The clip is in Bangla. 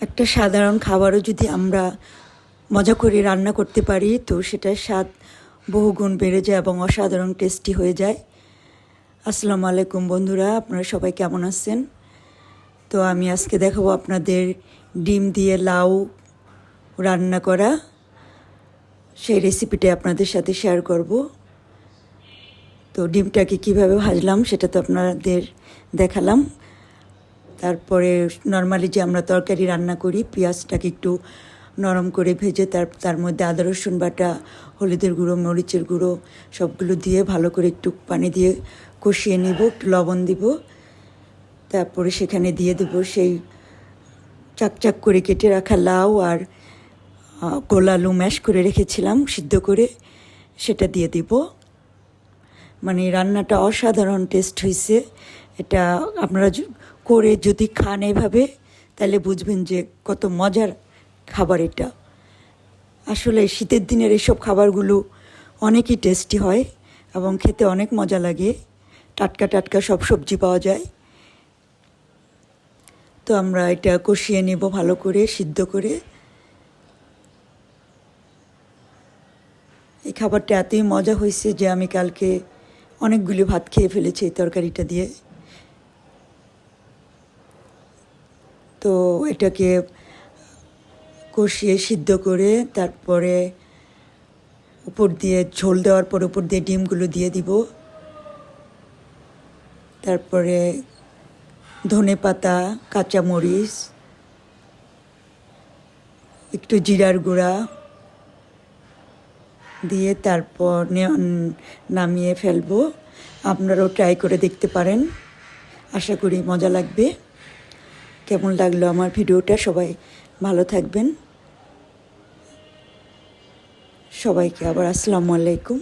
একটা সাধারণ খাবারও যদি আমরা মজা করে রান্না করতে পারি তো সেটার স্বাদ বহুগুণ বেড়ে যায় এবং অসাধারণ টেস্টি হয়ে যায়। আসসালামু আলাইকুম বন্ধুরা, আপনারা সবাই কেমন আছেন? তো আমি আজকে দেখাবো আপনাদের ডিম দিয়ে লাউ রান্না করা, সেই রেসিপিটা আপনাদের সাথে শেয়ার করব। তো ডিমটাকে কিভাবে ভাজলাম সেটা তো আপনাদের দেখালাম। তারপরে নর্মালি যে আমরা তরকারি রান্না করি, পেঁয়াজটাকে একটু নরম করে ভেজে তার মধ্যে আদা রসুন বাটা, হলুদের গুঁড়ো, মরিচের গুঁড়ো সবগুলো দিয়ে ভালো করে একটু পানি দিয়ে কষিয়ে নিব, একটু লবণ দিব। তারপরে সেখানে দিয়ে দেব সেই চাকচাক করে কেটে রাখা লাউ আর গোল আলু ম্যাশ করে রেখেছিলাম সিদ্ধ করে, সেটা দিয়ে দিব। মানে রান্নাটা অসাধারণ টেস্ট হয়েছে। এটা আপনারা করে যদি খান এভাবে তাহলে বুঝবেন যে কত মজার খাবার এটা। আসলে শীতের দিনের এইসব খাবারগুলো অনেকই টেস্টি হয় এবং খেতে অনেক মজা লাগে। টাটকা টাটকা সব সবজি পাওয়া যায়। তো আমরা এটা কষিয়ে নেব ভালো করে, সিদ্ধ করে। এই খাবারটা এতই মজা হয়েছে যে আমি কালকে অনেকগুলি ভাত খেয়ে ফেলেছি এই তরকারিটা দিয়ে। তো এটাকে কষিয়ে সিদ্ধ করে তারপরে উপর দিয়ে ঝোল দেওয়ার পর উপর দিয়ে ডিমগুলো দিয়ে দিব। তারপরে ধনেপাতা, কাঁচামরিচ, একটু জিরার গুঁড়া দিয়ে তারপর নামিয়ে ফেলবো। আপনারাও ট্রাই করে দেখতে পারেন, আশা করি মজা লাগবে। কেমন লাগলো আমার ভিডিওটা? সবাই ভালো থাকবেন। সবাইকে আবার আসসালামু আলাইকুম।